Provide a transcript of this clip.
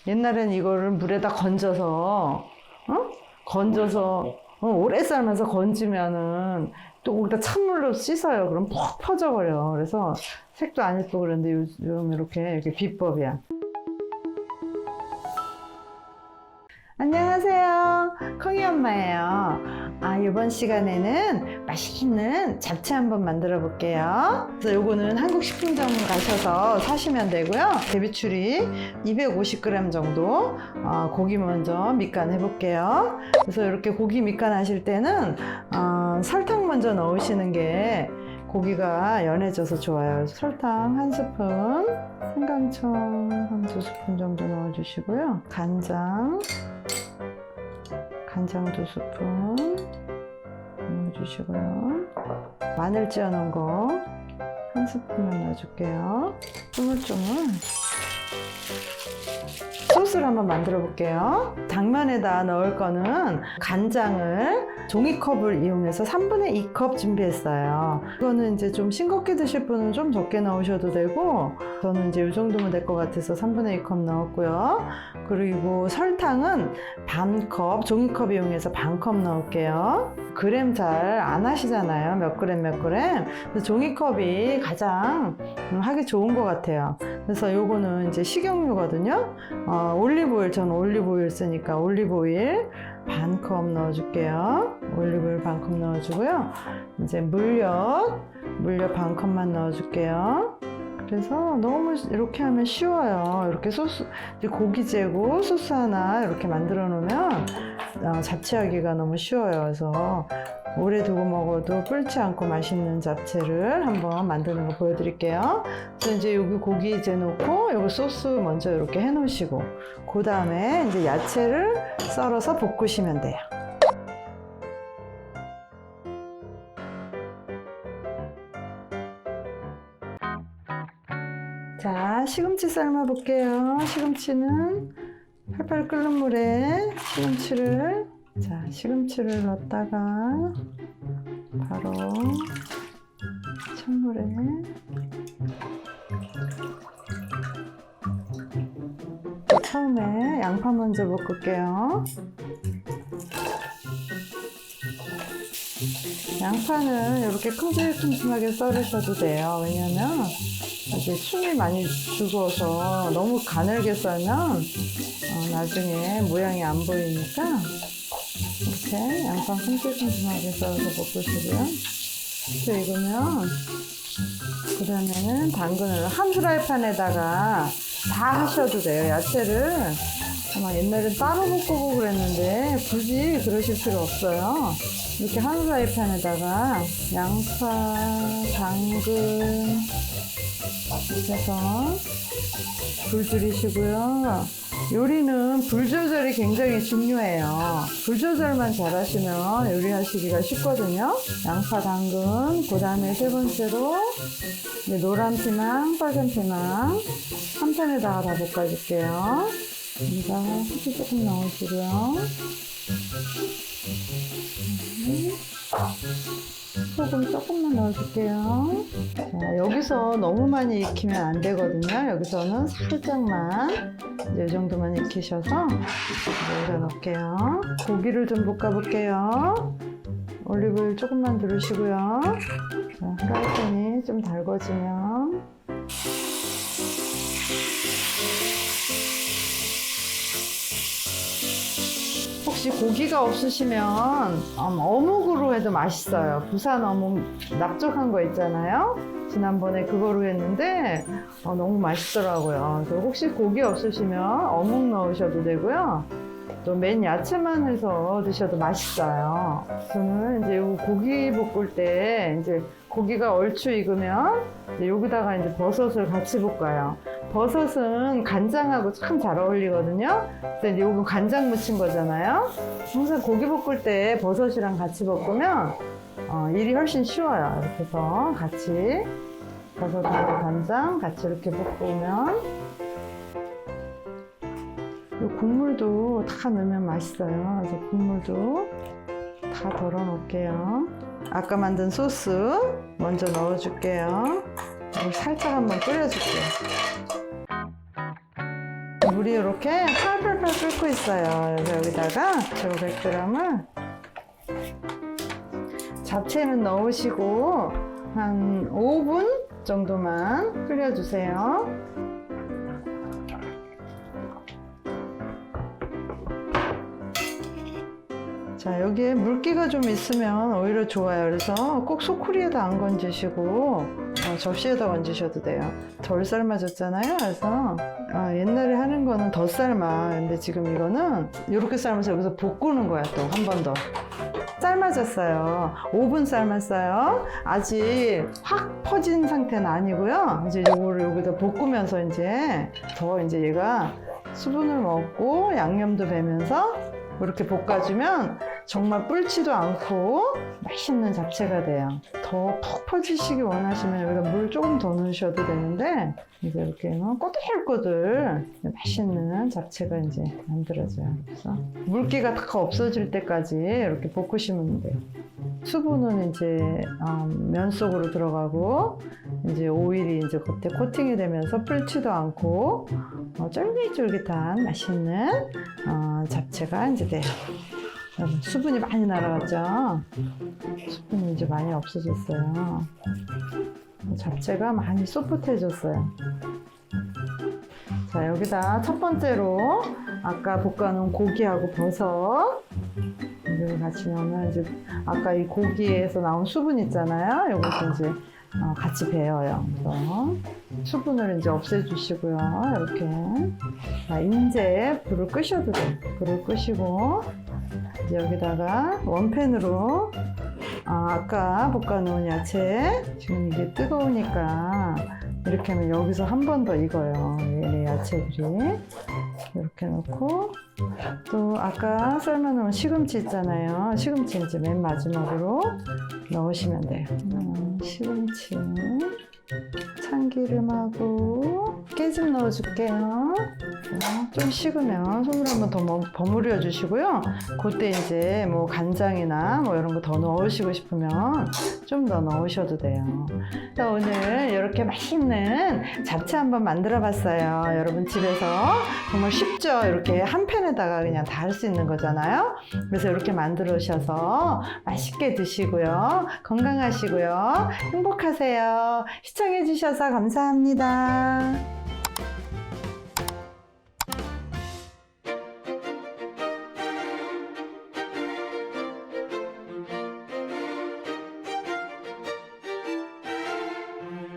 옛날엔 이거를 물에다 건져서 오래 삶아서 건지면은 또 거기다 찬물로 씻어요. 그럼 푹 퍼져버려. 그래서 색도 안 예쁘고 그런데 요즘 이렇게 비법이야. 안녕하세요. 콩이 엄마예요. 이번 시간에는 맛있는 잡채 한번 만들어 볼게요. 그래서 요거는 한국식품점 가셔서 사시면 되고요. 대비추리 250g 정도 고기 먼저 밑간 해볼게요. 그래서 이렇게 고기 밑간 하실 때는 설탕 먼저 넣으시는 게 고기가 연해져서 좋아요. 설탕 1스푼, 생강청 1~2스푼 정도 넣어주시고요. 간장 2스푼 넣어주시고요. 마늘 찧어놓은 거 1스푼만 넣어줄게요. 쪼물쪼물. 소스를 한번 만들어 볼게요. 당면에다 넣을 거는 간장을 종이컵을 이용해서 3분의 2컵 준비했어요. 이거는 이제 좀 싱겁게 드실 분은 좀 적게 넣으셔도 되고, 저는 이제 이 정도면 될 것 같아서 3분의 2컵 넣었고요. 그리고 설탕은 반컵, 종이컵 이용해서 반컵 넣을게요. 그램 잘 안 하시잖아요. 몇 그램. 그래서 종이컵이 가장 하기 좋은 것 같아요. 그래서 요거는 이제 식용유거든요. 올리브오일, 저는 올리브오일 쓰니까 올리브오일 반컵 넣어줄게요. 올리브오일 반컵 넣어주고요. 이제 물엿 반컵만 넣어줄게요. 그래서 너무 이렇게 하면 쉬워요. 이렇게 소스, 이제 고기 재고 소스 하나 이렇게 만들어 놓으면 잡채하기가 너무 쉬워요. 그래서 오래 두고 먹어도 불지 않고 맛있는 잡채를 한번 만드는 거 보여드릴게요. 그래서 이제 여기 고기 재놓고 여기 소스 먼저 이렇게 해 놓으시고, 그 다음에 이제 야채를 썰어서 볶으시면 돼요. 자, 시금치 삶아 볼게요. 시금치는 팔팔 끓는 물에 시금치를 넣었다가 바로 찬물에 처음에 양파 먼저 볶을게요. 양파는 이렇게 큼직큼직하게 썰으셔도 돼요. 왜냐면 이제 숨이 많이 죽어서 너무 가늘게 썰면 나중에 모양이 안 보이니까 이렇게 양파 큼직큼직하게 썰어서 볶으시고요. 또 익으면 그러면은 당근을 한 프라이팬에다가 다 하셔도 돼요. 야채를 아마 옛날엔 따로 볶고 그랬는데 굳이 그러실 필요 없어요. 이렇게 한 프라이팬에다가 양파, 당근 해서 불 줄이시고요. 요리는 불 조절이 굉장히 중요해요. 불 조절만 잘하시면 요리하시기가 쉽거든요. 양파, 당근, 그 다음에 세 번째로 노란 피망, 빨간 피망 한 팬에다가 다 볶아줄게요. 여기다가 후추 조금 넣으시고요. 소금 조금만 넣어줄게요. 자, 여기서 너무 많이 익히면 안 되거든요. 여기서는 살짝만 이제 이 정도만 익히셔서 여기다 넣을게요. 고기를 좀 볶아볼게요. 올리브오일 조금만 두르시고요. 자, 프라이팬이 좀 달궈지면 혹시 고기가 없으시면 어묵으로 해도 맛있어요. 부산 어묵 납작한 거 있잖아요. 지난번에 그거로 했는데 너무 맛있더라고요. 그래서 혹시 고기 없으시면 어묵 넣으셔도 되고요. 또 맨 야채만 해서 드셔도 맛있어요. 저는 이제 요 고기 볶을 때 이제 고기가 얼추 익으면 여기다가 이제 버섯을 같이 볶아요. 버섯은 간장하고 참 잘 어울리거든요. 근데 이제 요거 간장 묻힌 거잖아요. 항상 고기 볶을 때 버섯이랑 같이 볶으면 일이 훨씬 쉬워요. 이렇게 해서 같이 버섯하고 간장 같이 이렇게 볶으면 이 국물도 다 넣으면 맛있어요. 그래서 국물도 다 덜어 놓을게요. 아까 만든 소스 먼저 넣어줄게요. 이걸 살짝 한번 끓여줄게요. 물이 이렇게 팔팔팔 끓고 있어요. 그래서 여기다가 500g을 잡채는 넣으시고 한 5분 정도만 끓여주세요. 자, 여기에 물기가 좀 있으면 오히려 좋아요. 그래서 꼭 소쿠리에다 안 건지시고 접시에다 건지셔도 돼요. 덜 삶아졌잖아요. 그래서 옛날에 하는 거는 더 삶아. 근데 지금 이거는 이렇게 삶아서 여기서 볶는 거야. 또 한 번 더. 삶아졌어요. 5분 삶았어요. 아직 확 퍼진 상태는 아니고요. 이제 요거를 여기다 볶으면서 이제 더 이제 얘가 수분을 먹고 양념도 배면서 이렇게 볶아주면 정말 불지도 않고 맛있는 잡채가 돼요. 더 푹 퍼지시기 원하시면 여기다 물 조금 더 넣으셔도 되는데 이제 이렇게 꼬들꼬들 맛있는 잡채가 이제 만들어져요. 그래서 물기가 다 없어질 때까지 이렇게 볶으시면 돼요. 수분은 이제 면 속으로 들어가고 이제 오일이 이제 겉에 코팅이 되면서 불지도 않고 쫄깃쫄깃한 맛있는 잡채가 이제 돼요. 수분이 많이 날아갔죠? 수분이 이제 많이 없어졌어요. 잡채가 많이 소프트해졌어요. 자, 여기다 첫 번째로 아까 볶아놓은 고기하고 버섯 이걸 같이 넣으면 이제 아까 이 고기에서 나온 수분 있잖아요. 이것도 이제 같이 배어요. 그래서 수분을 이제 없애주시고요. 이렇게. 자, 이제 불을 끄셔도 돼요. 불을 끄시고 이제 여기다가 원팬으로 아까 볶아놓은 야채 지금 이게 뜨거우니까 이렇게 하면 여기서 한 번 더 익어요. 얘네 야채들이 이렇게 넣고 또 아까 삶아놓은 시금치 있잖아요. 시금치 이제 맨 마지막으로 넣으시면 돼요. 시금치 참기름하고 깨좀 넣어줄게요. 좀 식으면 손으로 한번 더 버무려 주시고요. 그때 이제 뭐 간장이나 뭐 이런 거 더 넣으시고 싶으면 좀 더 넣으셔도 돼요. 그래서 오늘 이렇게 맛있는 잡채 한번 만들어 봤어요. 여러분 집에서 정말 쉽죠? 이렇게 한 팬에다가 그냥 다 할 수 있는 거잖아요. 그래서 이렇게 만들어 오셔서 맛있게 드시고요. 건강하시고요. 행복하세요. 시청해 주셔서 감사합니다.